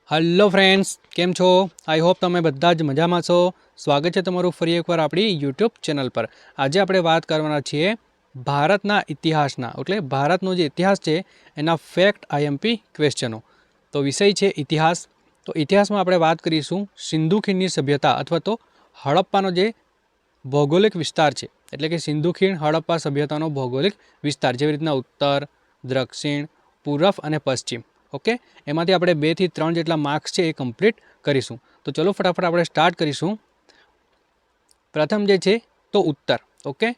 Hello friends came छो। I hope तमे बधा ज मजामां छो। स्वागत है तमारुं फरी एकवार आपणी यूट्यूब चेनल पर। आज आपणे वात करवाना छीए भारतना इतिहासना एटले भारतनो जे इतिहास छे एना फैक्ट आईएमपी क्वेश्चनों। तो विषय छे इतिहास। तो इतिहास में आपणे वात करीशुं सिंधु खीणनी सभ्यता अथवा तो हड़प्पानो जे भौगोलिक विस्तार है एटले कि सिंधु खीण हड़प्पा सभ्यतानो भौगोलिक विस्तार जेवी रीतना उत्तर, दक्षिण, पूर्व और पश्चिम। ओके, एमांथी आपणे 2 થી 3 जेटला मार्क्स है कम्प्लीट करीशुं। तो चलो फटाफट आपणे स्टार्ट करीशुं। प्रथम जे छे तो उत्तर। ओके,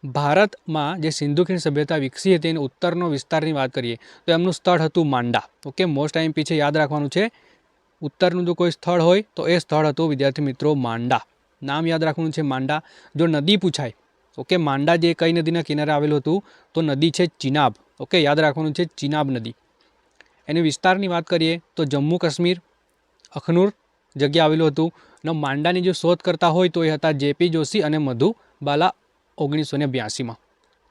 भारत में जे सिंधु खीण सभ्यता विकसी हती एना उत्तरनो विस्तारनी वात करीए तो एमनुं स्थळ हतुं मांडा। ओके, मोस्ट टाइम पीछे याद राखवानुं छे उत्तरनुं जो कोई स्थळ होय तो ए स्थळ हतुं विद्यार्थी मित्रों मांडा। नाम याद राखवानुं छे मांडा। जो नदी पूछाय, ओके, मांडा जे कई नदीना किनारे आवेલું हतुं तो नदी छे चिनाब। ओके, याद राखवानुं छे चिनाब नदी। एनी विस्तारनी बात करिए तो जम्मू काश्मीर अखनूर जग्या आवेલું हतुं। ने मांडानी जो शोध करता होय तो ए हता जेपी जोशी अने मधुबाला 1982 में।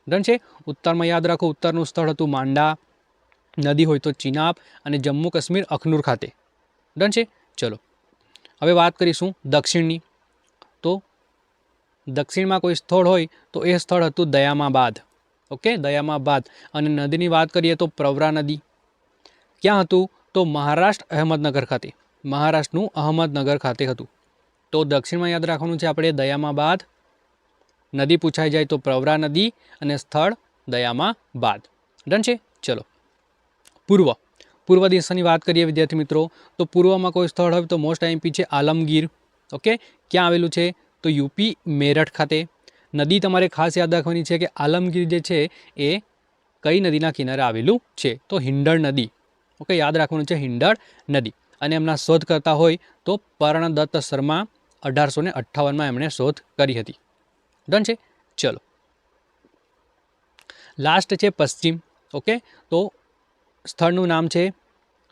डन छे। उत्तर में याद राखो उत्तरनुं स्थळ हतुं मांडा, नदी होय तो चिनाब अने जम्मू काश्मीर अखनूर खाते। डन छे। चलो हवे बात करीशुं दक्षिणनी। तो दक्षिण में कोई स्थळ होय तो ए स्थळ हतुं दयामाबाद। ओके, दयामाबाद। अने नदीनी बात करिए तो प्रवरा नदी। क्या हतुं तो महाराष्ट्र अहमदनगर खाते। महाराष्ट्रનું अहमदनगर खाते हतुं। तो दक्षिण में याद राखवानुं छे आपणे दयामाबाद। नदी पूछाई जाए तो प्रवरा नदी अने स्थळ दयामाबाद। डन छे। चलो पूर्व। पूर्व दिशानी बात करिए विद्यार्थी मित्रों तो पूर्व में कोई स्थळ होय तो मोस्ट आईएमपी छे आलमगीर। ओके, क्या आवेલું छे तो यूपी मेरठ खाते। नदी तमारे खास याद राखवानी छे कि आलमगीर जे छे ए कई नदीना किनारे आवेલું छे तो हिंडल नदी। ओके, याद राखवानुं छे हिंडल नदी। अने एमना शोध करता होय तो पर्णदत्त शर्मा 1858 में एमणे शोध करी हती। डन छे। चलो लास्ट छे पश्चिम। ओके, तो स्थळनुं नाम छे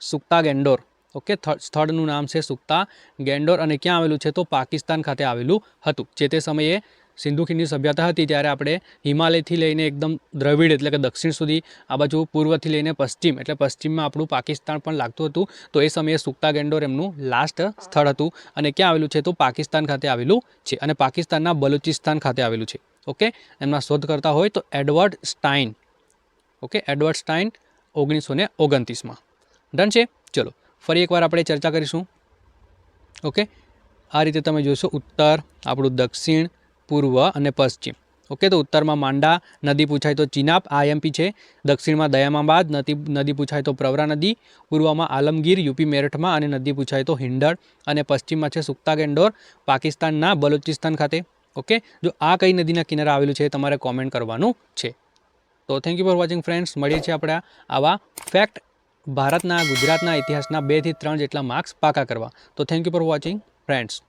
सुक्ता गेंडोर। ओके, स्थळनुं नाम छे सुक्ता गेंडोर अने क्यां आवेલું छे तो पाकिस्तान खाते आवेલું हतुं। जे ते समये सिंधु खीणनी सभ्यता हती त्यारे आपणे हिमालयथी लईने एकदम द्रविड़ एटले के दक्षिण सुधी आ बाजु पूर्वथी लईने पश्चिम एटले पश्चिममां आपणुं पाकिस्तान पण लागतुं हतुं। तो ए समये सुक्ता गेंडोर एमनुं लास्ट स्थळ हतुं अने क्यां आवेલું छे तो पाकिस्तान खाते आवेલું छे अने पाकिस्तानना बलूचिस्तान खाते आवेલું छे। ओके, एमना शोधकर्ता होय तो Edward Stein. Okay, Edward Stein 1929 में। डन छे। चलो फरी एकवार आपणे चर्चा करीशुं। ओके, आ रीते तमे जोशो उत्तर, आपणुं दक्षिण, पूर्व अने पश्चिम। ओके, तो उत्तर में मांडा, नदी पूछाय तो चिनाब आईएमपी है। दक्षिण में दयामाबाद, नदी पूछाय तो प्रवरा नदी। पूर्व में आलमगीर यूपी मेरठ में अने नदी पूछाय तो हिंडल। अने पश्चिम में है सुक्ता गेंडोर पाकिस्तानना बलूचिस्तान खाते। ओके, जो आ कई नदीना किनारे आवेલું छे तमारे कॉमेंट करवानुं छे। तो thank you for watching friends. मळीए छे आपणे आवा फैक्ट भारतना गुजरातना इतिहासना 2 થી 3 जेटला मार्क्स पाका करवा। तो thank you for watching friends.